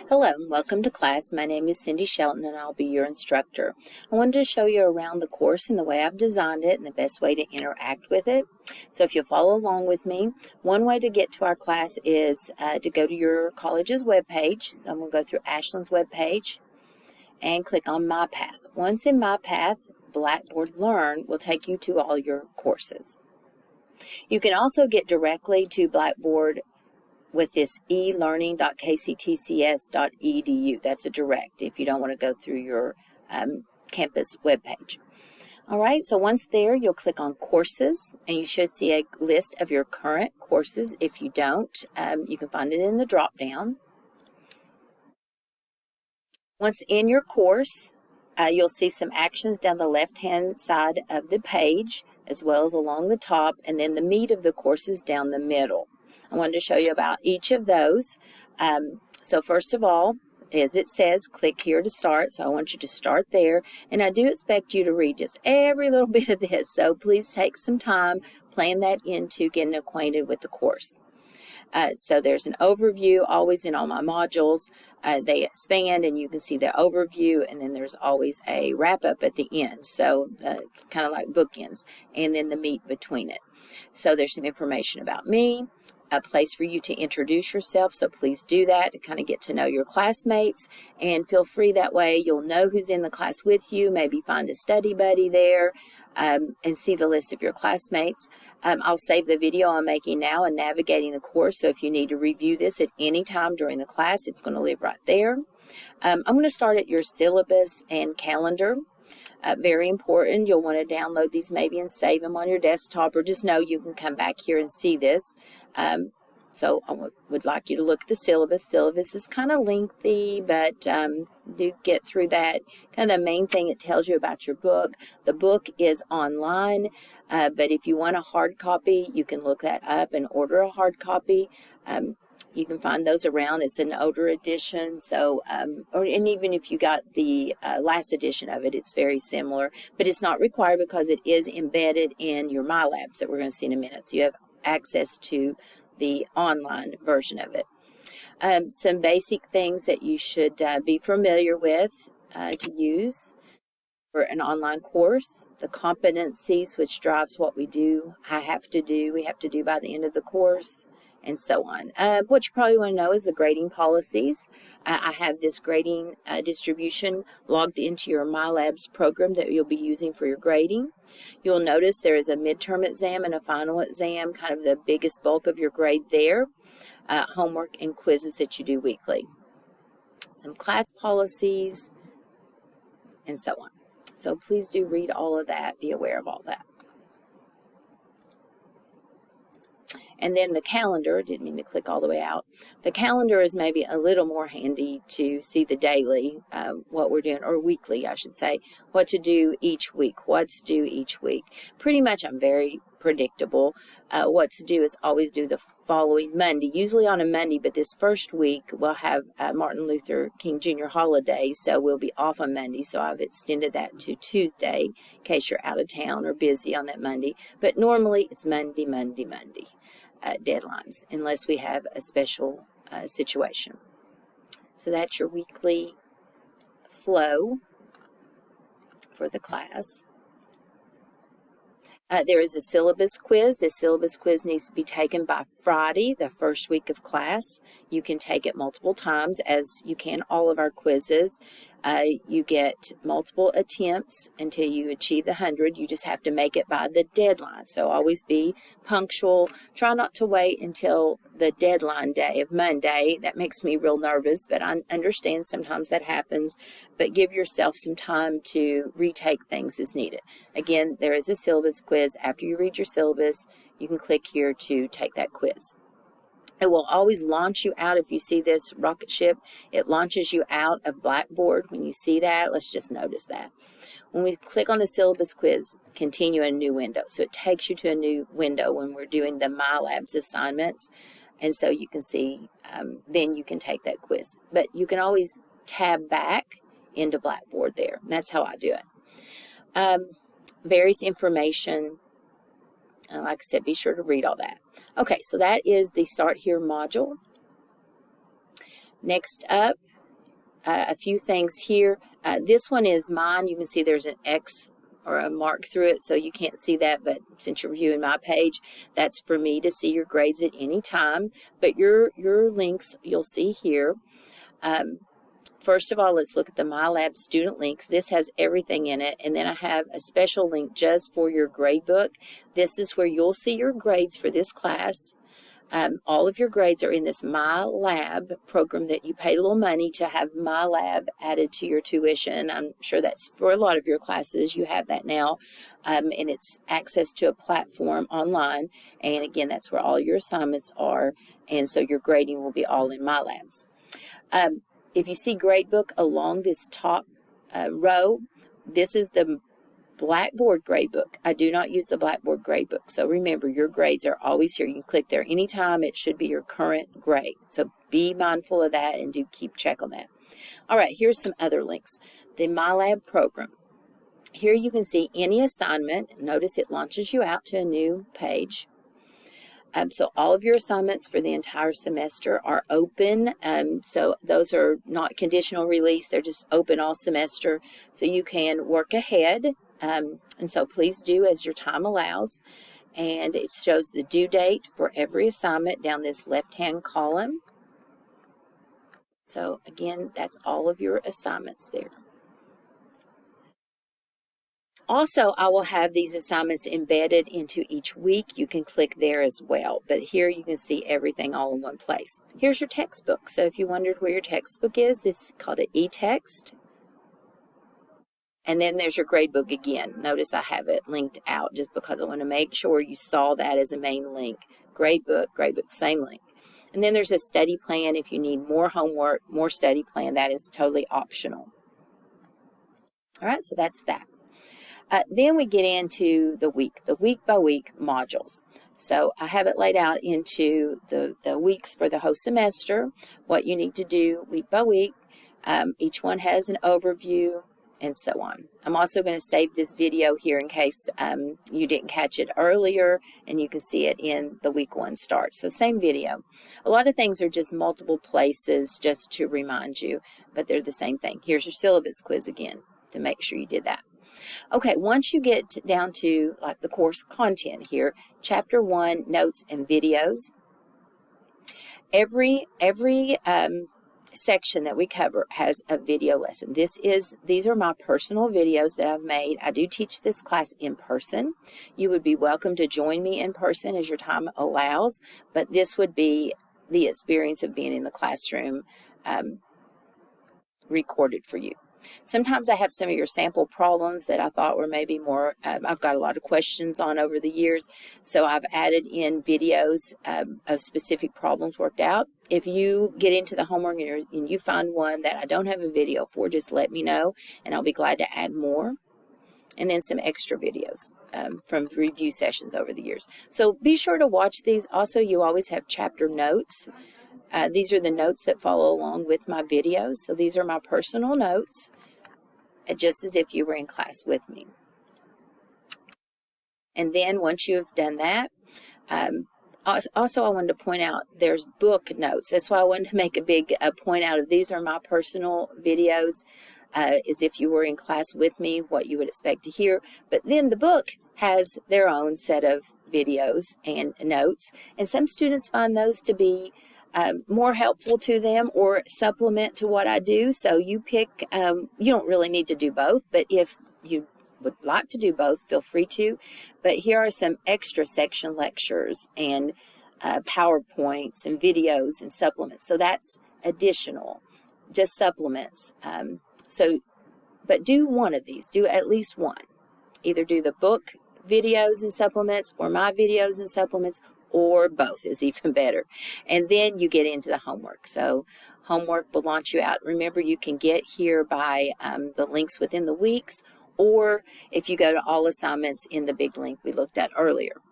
Hello and welcome to class. My name is Cindy Shelton and I'll be your instructor. I wanted to show you around the course and the way I've designed it and the best way to interact with it. So if you'll follow along with me, one way to get to our class is to go to your college's webpage. So I'm going to go through Ashland's webpage and click on My Path. Once in My Path, Blackboard Learn will take you to all your courses. You can also get directly to Blackboard with this elearning.kctcs.edu. That's a direct if you don't want to go through your campus webpage. All right, so once there, you'll click on Courses, and you should see a list of your current courses. If you don't, you can find it in the drop-down. Once in your course, you'll see some actions down the left-hand side of the page, as well as along the top, and then the meat of the courses down the middle. I wanted to show you about each of those. So first of all, as it says, click here to start. So I want you to start there. And I do expect you to read just every little bit of this. So please take some time, plan that into getting acquainted with the course. So there's an overview always in all my modules. They expand and you can see the overview, and then there's always a wrap-up at the end. So kind of like bookends, and then the meat between it. So there's some information about me, a place for you to introduce yourself, so please do that to kind of get to know your classmates, and feel free that way. You'll know who's in the class with you, maybe find a study buddy there, and see the list of your classmates. I'll save the video I'm making now on navigating the course, so if you need to review this at any time during the class, it's going to live right there. I'm going to start at your syllabus and calendar. Very important. You'll want to download these maybe and save them on your desktop, or just know you can come back here and see this. So I would like you to look at the syllabus. Syllabus is kind of lengthy, but do get through that. Kind of the main thing it tells you about your book. The book is online, but if you want a hard copy, you can look that up and order a hard copy. You can find those around. It's an older edition, so and even if you got the last edition of it, it's very similar, but it's not required because it is embedded in your MyLabs that we're going to see in a minute, so you have access to the online version of it. Some basic things that you should be familiar with to use for an online course: the competencies, which drives what we do, we have to do by the end of the course, and so on. What you probably want to know is the grading policies. I have this grading distribution logged into your MyLabs program that you'll be using for your grading. You'll notice there is a midterm exam and a final exam, kind of the biggest bulk of your grade there. Homework and quizzes that you do weekly. Some class policies, and so on. So please do read all of that, be aware of all that. And then the calendar, didn't mean to click all the way out. The calendar is maybe a little more handy to see the daily, what we're doing, or weekly, I should say, what to do each week, what's due each week. Pretty much I'm very predictable. What's due is always due the following Monday, usually on a Monday, but this first week we'll have Martin Luther King Jr. holiday, so we'll be off on Monday, so I've extended that to Tuesday in case you're out of town or busy on that Monday. But normally it's Monday. Deadlines, unless we have a special situation. So that's your weekly flow for the class. There is a syllabus quiz. This syllabus quiz needs to be taken by Friday, the first week of class. You can take it multiple times, as you can all of our quizzes. You get multiple attempts until you achieve the 100. You just have to make it by the deadline. So always be punctual. Try not to wait until the deadline day of Monday. That makes me real nervous, but I understand sometimes that happens. But give yourself some time to retake things as needed. Again, there is a syllabus quiz. After you read your syllabus, you can click here to take that quiz. It will always launch you out. If you see this rocket ship, it launches you out of Blackboard. When you see that, let's just notice that. When we click on the syllabus quiz, continue in a new window. So it takes you to a new window when we're doing the MyLabs assignments. And so you can see, then you can take that quiz. But you can always tab back into Blackboard there. That's how I do it. Various information. Like I said, be sure to read all that. Okay, so that is the Start Here module. Next up, a few things here. This one is mine. You can see there's an X or a mark through it, so you can't see that, but since you're viewing my page, that's for me to see your grades at any time. But your links you'll see here. First of all, let's look at the MyLab student links. This has everything in it, and then I have a special link just for your grade book. This is where you'll see your grades for this class. All of your grades are in this MyLab program that you pay a little money to have MyLab added to your tuition. I'm sure that's for a lot of your classes. You have that now, and it's access to a platform online. And again, that's where all your assignments are, and so your grading will be all in MyLabs. If you see gradebook along this top row, this is the Blackboard gradebook. I do not use the Blackboard gradebook. So remember, your grades are always here. You can click there anytime. It should be your current grade. So be mindful of that and do keep check on that. All right, here's some other links. The MyLab program. Here you can see any assignment. Notice it launches you out to a new page. So all of your assignments for the entire semester are open. So those are not conditional release. They're just open all semester. So you can work ahead. And so please do as your time allows. And it shows the due date for every assignment down this left-hand column. So again, that's all of your assignments there. Also, I will have these assignments embedded into each week. You can click there as well, but here you can see everything all in one place. Here's your textbook. So if you wondered where your textbook is, it's called an e-text. And then there's your gradebook again. Notice I have it linked out just because I want to make sure you saw that as a main link. Gradebook, same link. And then there's a study plan. If you need more homework, more study plan, that is totally optional. All right, so that's that. Then we get into the week by week modules. So I have it laid out into the weeks for the whole semester, what you need to do week by week. Each one has an overview and so on. I'm also going to save this video here in case you didn't catch it earlier, and you can see it in the week 1 start. So same video. A lot of things are just multiple places just to remind you, but they're the same thing. Here's your syllabus quiz again to make sure you did that. Okay, once you get down to like the course content here, Chapter 1, notes and videos. Every section that we cover has a video lesson. These are my personal videos that I've made. I do teach this class in person. You would be welcome to join me in person as your time allows, but this would be the experience of being in the classroom recorded for you. Sometimes I have some of your sample problems that I thought were maybe more, I've got a lot of questions on over the years, so I've added in videos of specific problems worked out. If you get into the homework and you find one that I don't have a video for, just let me know, and I'll be glad to add more. And then some extra videos from review sessions over the years. So be sure to watch these. Also, you always have chapter notes. These are the notes that follow along with my videos. So these are my personal notes, just as if you were in class with me. And then once you've done that, also I wanted to point out there's book notes. That's why I wanted to make a big point out of these are my personal videos, as if you were in class with me, what you would expect to hear. But then the book has their own set of videos and notes, and some students find those to be more helpful to them or supplement to what I do. So you pick, you don't really need to do both, but if you would like to do both, feel free to. But here are some extra section lectures and PowerPoints and videos and supplements. So that's additional, just supplements. But do one of these, do at least one. Either do the book videos and supplements or my videos and supplements, or both is even better. And then you get into the homework. So homework will launch you out. Remember, you can get here by the links within the weeks, or if you go to all assignments in the big link we looked at earlier.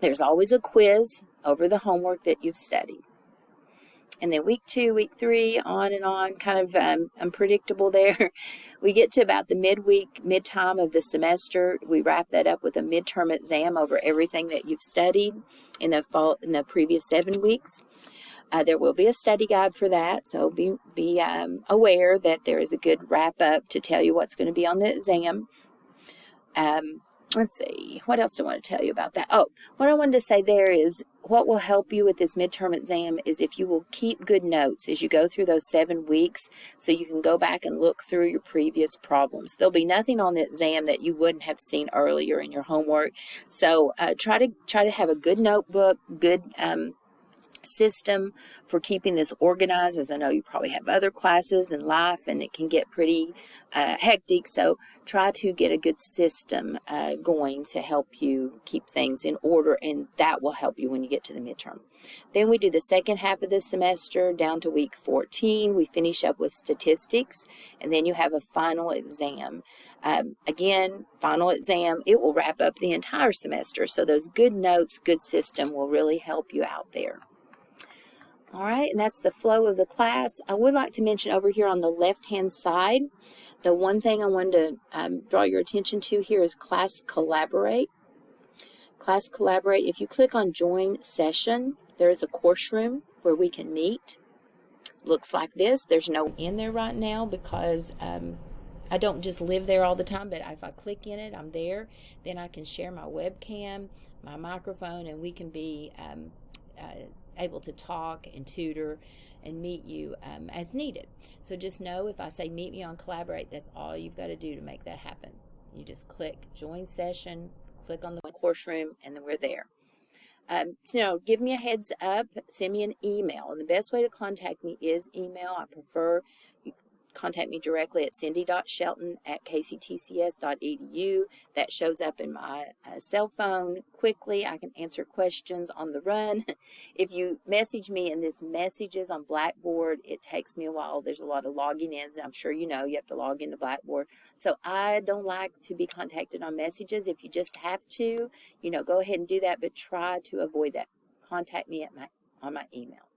There's always a quiz over the homework that you've studied. And then week 2, week 3, on and on, kind of unpredictable there. We get to about the mid-time of the semester. We wrap that up with a midterm exam over everything that you've studied in the previous 7 weeks. There will be a study guide for that, so be aware that there is a good wrap-up to tell you what's going to be on the exam. Let's see, what else do I want to tell you about that? Oh, what I wanted to say there is what will help you with this midterm exam is if you will keep good notes as you go through those 7 weeks, so you can go back and look through your previous problems. There'll be nothing on the exam that you wouldn't have seen earlier in your homework. So try to have a good notebook, good system for keeping this organized, as I know you probably have other classes in life and it can get pretty hectic, so try to get a good system going to help you keep things in order, and that will help you when you get to the midterm. Then we do the second half of the semester down to week 14. We finish up with statistics, and then you have a final exam. Again, final exam, it will wrap up the entire semester, so those good notes, good system will really help you out there. All right, and that's the flow of the class. I would like to mention over here on the left-hand side, the one thing I wanted to draw your attention to here is Class Collaborate. Class Collaborate, if you click on Join Session, there is a course room where we can meet. Looks like this. There's no in there right now because I don't just live there all the time, but if I click in it, I'm there. Then I can share my webcam, my microphone, and we can be able to talk and tutor and meet you as needed. So just know if I say meet me on Collaborate, that's all you've got to do to make that happen. You just click Join Session, click on the course room, and then we're there. So give me a heads up, send me an email, and the best way to contact me is email. I prefer you contact me directly at cindy.shelton@kctcs.edu. That shows up in my cell phone quickly. I can answer questions on the run. If you message me in this messages on Blackboard, it takes me a while. There's a lot of logging in. I'm sure you know you have to log into Blackboard. So I don't like to be contacted on messages. If you just have to, go ahead and do that, but try to avoid that. Contact me on my email.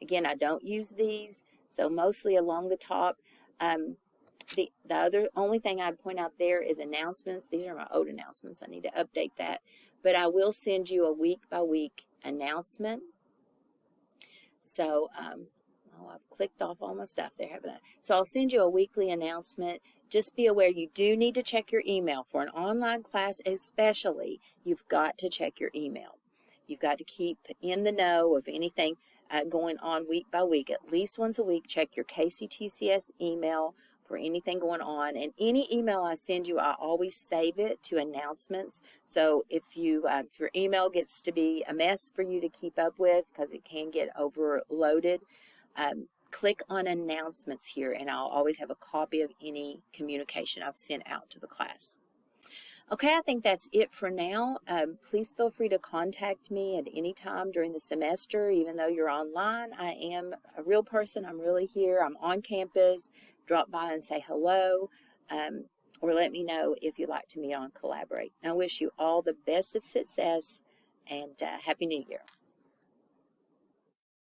Again, I don't use these, so mostly along the top. The only thing I'd point out there is announcements. These are my old announcements. I need to update that. But I will send you a week-by-week announcement. So, I've clicked off all my stuff there, haven't I? So I'll send you a weekly announcement. Just be aware you do need to check your email. For an online class especially, you've got to check your email. You've got to keep in the know of anything going on week by week. At least once a week, check your KCTCS email for anything going on. And any email I send you, I always save it to announcements. So if your email gets to be a mess for you to keep up with, because it can get overloaded, click on announcements here, and I'll always have a copy of any communication I've sent out to the class. Okay, I think that's it for now. Please feel free to contact me at any time during the semester, even though you're online. I am a real person. I'm really here. I'm on campus. Drop by and say hello, or let me know if you'd like to meet on Collaborate. I wish you all the best of success, and Happy New Year.